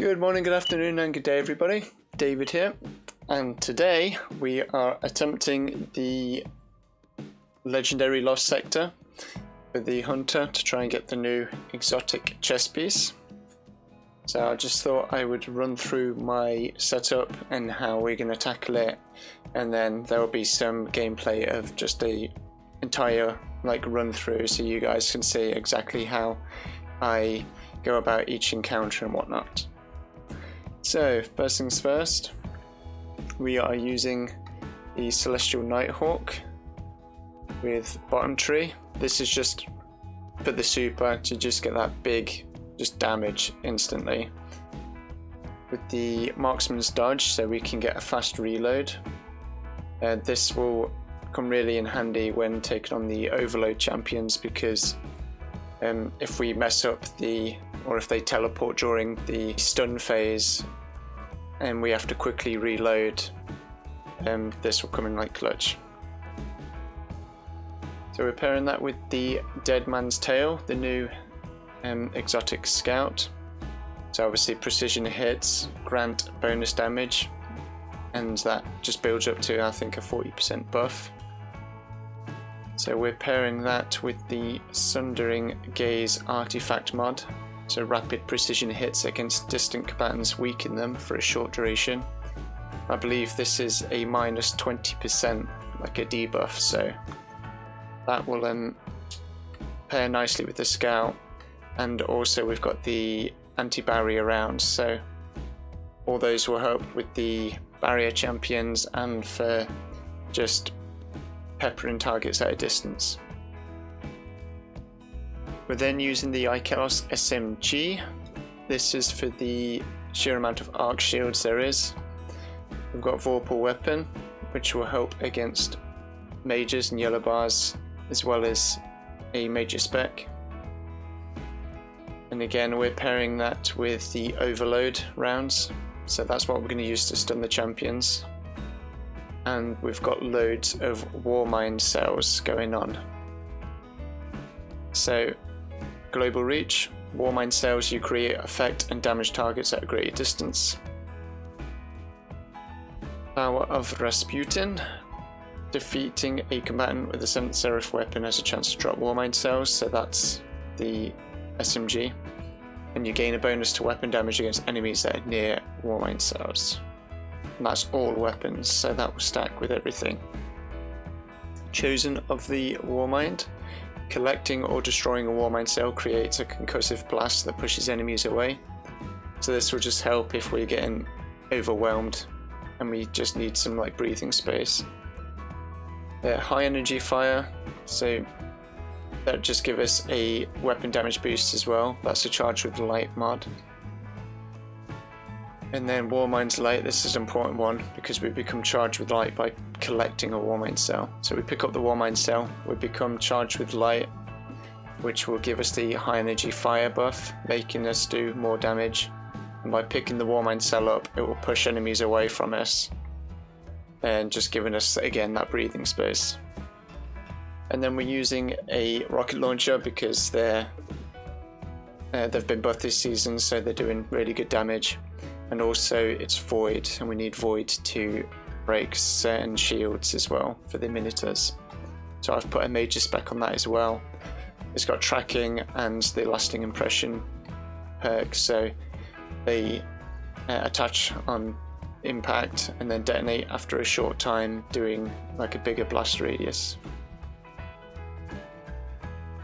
Good morning, good afternoon, and good day, everybody. David here, and today we are attempting the legendary Lost Sector with the Hunter to try and get the new exotic chest piece. So I just thought I would run through my setup and how we're going to tackle it, and then there will be some gameplay of just a entire run through so you guys can see exactly how I go about each encounter and whatnot. So first things first, we are using the Celestial Nighthawk with bottom tree. This is just for the super to just get that big damage instantly. With the Marksman's Dodge, so we can get a fast reload. This will come really in handy when taking on the overload champions, because if we mess up or if they teleport during the stun phase and we have to quickly reload, this will come in like clutch. So we're pairing that with the Dead Man's Tail, the new exotic scout. So obviously precision hits grant bonus damage, and that just builds up to, I think, a 40% buff. So we're pairing that with the Sundering Gaze artifact mod. So rapid precision hits against distant combatants weaken them for a short duration. I believe this is a minus 20%, like a debuff, so that will pair nicely with the scout. And also we've got the anti-barrier rounds, so all those will help with the barrier champions and for just peppering targets at a distance. We're then using the Ikelos SMG. This is for the sheer amount of arc shields there is. We've got Vorpal Weapon, which will help against mages and yellow bars, as well as a major spec. And again, we're pairing that with the overload rounds, so that's what we're going to use to stun the champions. And we've got loads of Warmind cells going on. So global reach, Warmind cells, you create, affect and damage targets at a greater distance. Power of Rasputin, defeating a combatant with a 7th Seraph weapon has a chance to drop Warmind cells, so that's the SMG. And you gain a bonus to weapon damage against enemies that are near Warmind cells. And that's all weapons, so that will stack with everything. Chosen of the Warmind. Collecting or destroying a Warmind cell creates a concussive blast that pushes enemies away. So this will just help if we're getting overwhelmed and we just need some breathing space. High energy fire, so that just give us a weapon damage boost as well. That's a charge with the light mod. And then Warmind's Light, this is an important one because we become charged with light by collecting a Warmind cell. So we pick up the Warmind cell, we become charged with light, which will give us the high energy fire buff, making us do more damage. And by picking the Warmind cell up, it will push enemies away from us and just giving us, again, that breathing space. And then we're using a rocket launcher because they've been buffed this season, so they're doing really good damage. And also it's void, and we need void to break certain shields as well for the Minotaurs. So I've put a major spec on that as well. It's got tracking and the lasting impression perk, so they attach on impact and then detonate after a short time, doing a bigger blast radius.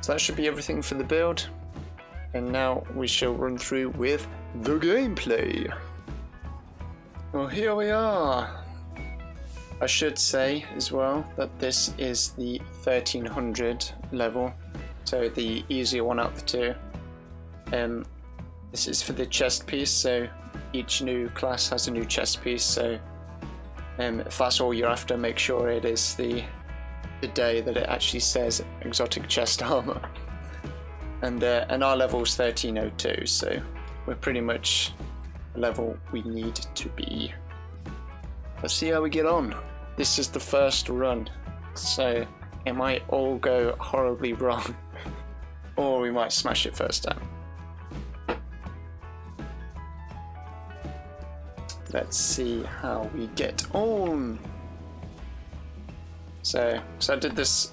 So that should be everything for the build, and now we shall run through with the gameplay. Well, here we are. I should say as well that this is the 1300 level, so the easier one out of the two. This is for the chest piece, so each new class has a new chest piece, so if that's all you're after, make sure it is the day that it actually says exotic chest armor. And our level's 1302, so we're pretty much the level we need to be. Let's see how we get on. This is the first run, so it might all go horribly wrong, or we might smash it first time. let's see how we get on. So I did this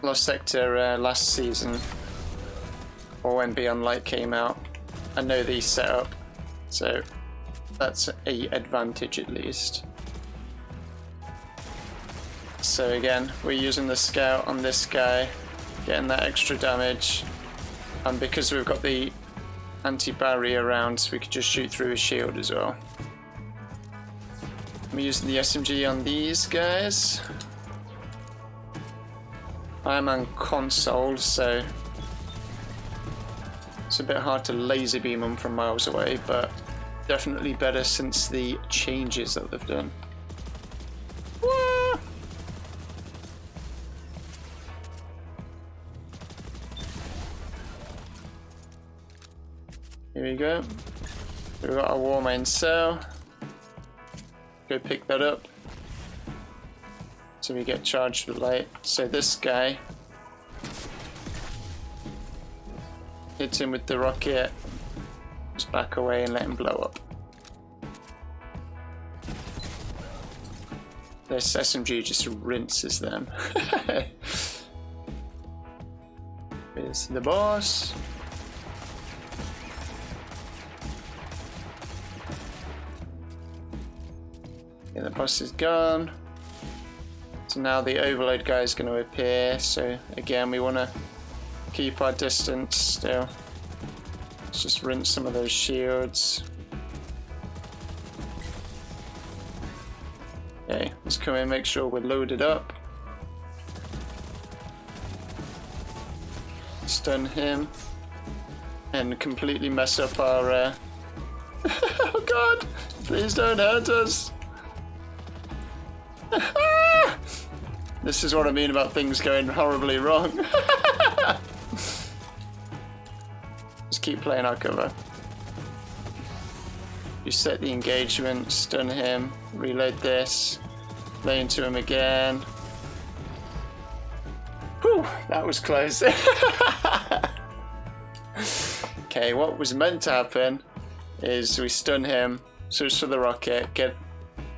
Lost Sector last season, or when Beyond Light came out. I know the setup, so that's a advantage at least. So again, we're using the scout on this guy, getting that extra damage, and because we've got the anti-barrier around, we could just shoot through his shield as well. I'm using the SMG on these guys. I'm on console, so it's a bit hard to laser beam them from miles away, but definitely better since the changes that they've done. Whoa! Here we go. We've got our war main cell. Go pick that up. So we get charged with light. So this guy, hit him with the rocket, just back away and let him blow up. This SMG just rinses them. Here's the boss. Yeah, the boss is gone. So now the overload guy is going to appear. So again, we want to keep our distance still. Let's just rinse some of those shields. Okay, let's come in, make sure we're loaded up. Stun him. And completely mess up our... Oh god! Please don't hurt us! This is what I mean about things going horribly wrong. Just keep playing our cover. You set the engagement, stun him, reload this, lay into him again. Whew, that was close. Okay, what was meant to happen is we stun him, switch to the rocket, get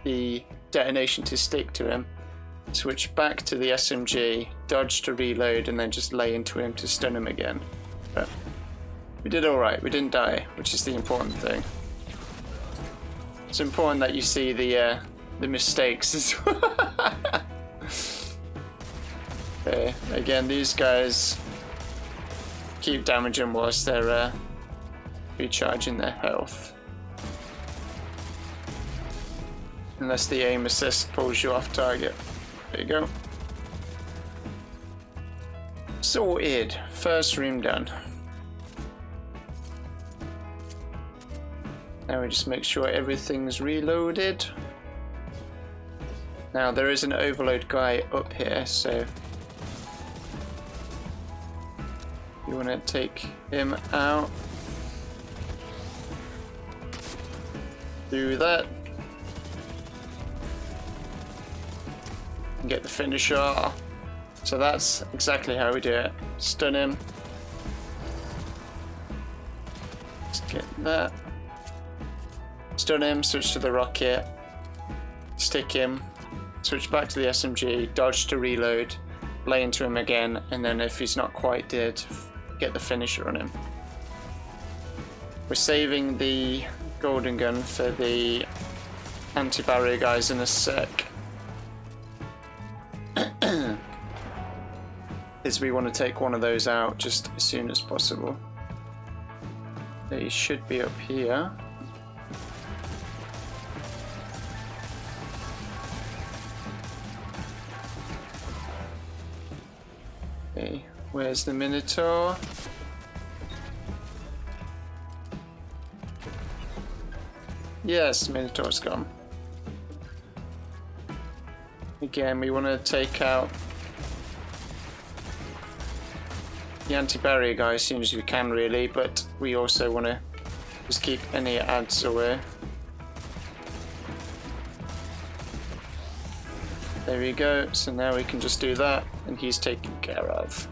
the detonation to stick to him, switch back to the SMG, dodge to reload, and then just lay into him to stun him again. But we did alright, we didn't die, which is the important thing. It's important that you see the mistakes as well. Okay, again, these guys keep damaging whilst they're recharging their health. Unless the aim assist pulls you off target. There you go. Sorted. First room done. Now we just make sure everything's reloaded. Now there is an overload guy up here, so you want to take him out. Do that. And get the finisher. So that's exactly how we do it. Stun him. Let's get that. Stun him, switch to the rocket, stick him, switch back to the SMG, dodge to reload, lay into him again, and then if he's not quite dead, get the finisher on him. We're saving the golden gun for the anti-barrier guys in a sec. Is we want to take one of those out just as soon as possible. They should be up here. Okay, where's the Minotaur? Yes, Minotaur's gone. Again, we want to take out the anti-barrier guy as soon as we can, really, but we also want to just keep any ads away. There we go, so now we can just do that, and he's taken care of.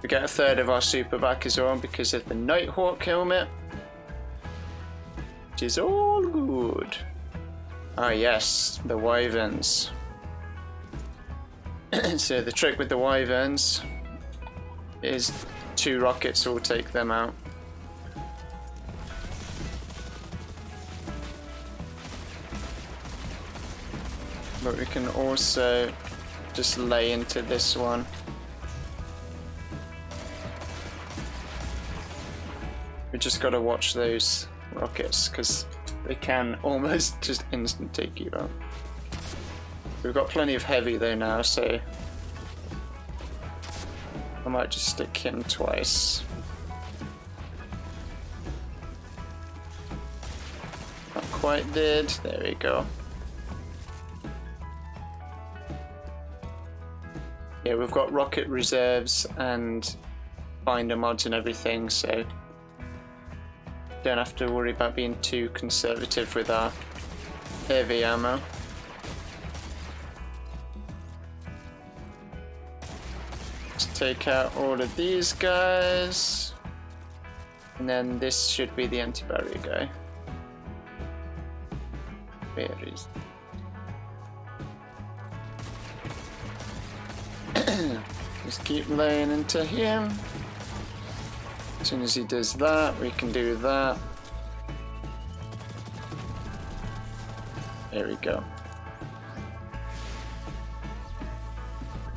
We get a third of our super back as well because of the Nighthawk helmet, which is all good. Ah yes, the wyverns. So the trick with the wyverns is 2 rockets will take them out. But we can also just lay into this one. We just gotta watch those rockets because they can almost just instant take you out. We've got plenty of heavy though now, so I might just stick him twice. Not quite did. There we go. Yeah, we've got rocket reserves and binder mods and everything, so don't have to worry about being too conservative with our heavy ammo. Let's take out all of these guys, and then this should be the anti-barrier guy. Where is just keep laying into him. As soon as he does that, we can do that. There we go.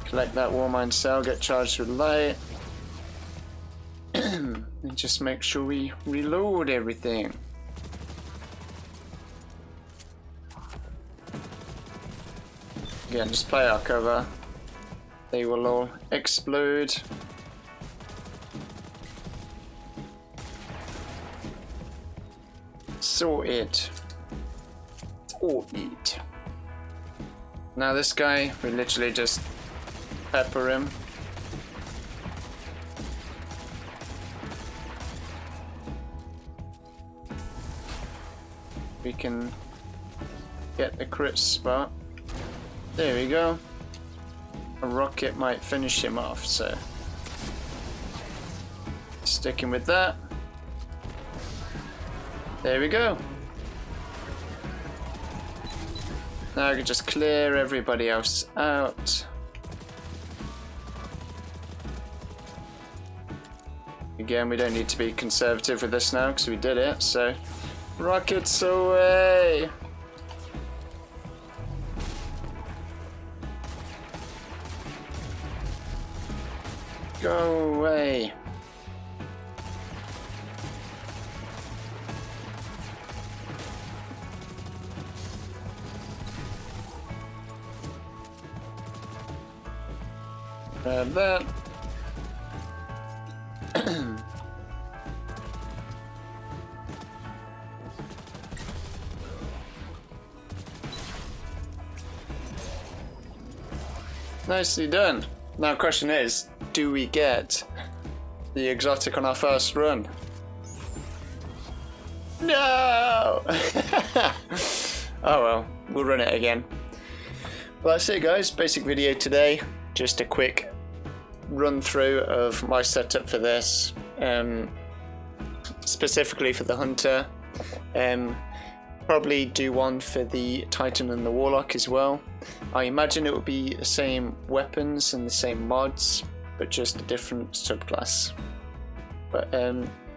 Collect that Warmind cell, get charged with light. And just make sure we reload everything. Again, just play our cover. They will all explode. Sorted. Sorted. Now this guy, we literally just pepper him. We can get the crit spot. There we go. A rocket might finish him off, so sticking with that. There we go. Now I can just clear everybody else out. Again, we don't need to be conservative with this now because we did it, so rockets away! Go away! Grab that. Nicely done. Now the question is, do we get the exotic on our first run? No! Oh well, we'll run it again. Well, that's it guys, basic video today. Just a quick run through of my setup for this, specifically for the Hunter. Probably do one for the Titan and the Warlock as well. I imagine it will be the same weapons and the same mods, but just a different subclass. But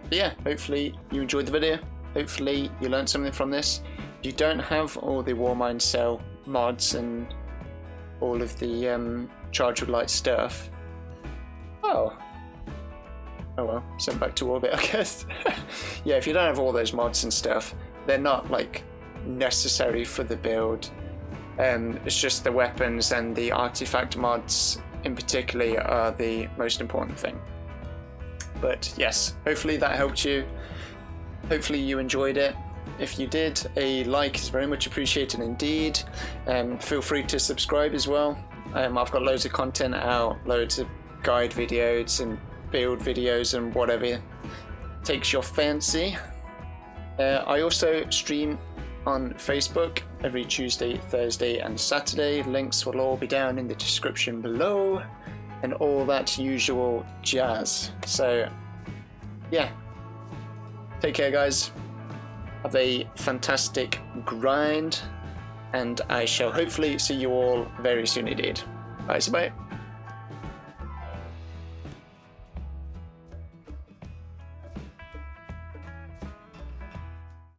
yeah, hopefully you enjoyed the video. Hopefully you learned something from this. If you don't have all the Warmind cell mods and all of the charge with light stuff, oh well, send back to orbit I guess. Yeah, if you don't have all those mods and stuff, they're not like necessary for the build. It's just the weapons and the artifact mods in particular are the most important thing. But yes, hopefully that helped you. Hopefully you enjoyed it. If you did, a like is very much appreciated indeed. Feel free to subscribe as well. I've got loads of content out, loads of guide videos and build videos and whatever takes your fancy. I also stream on Facebook every Tuesday, Thursday and Saturday. Links will all be down in the description below and all that usual jazz. So yeah, take care guys, have a fantastic grind and I shall hopefully see you all very soon indeed. Bye bye.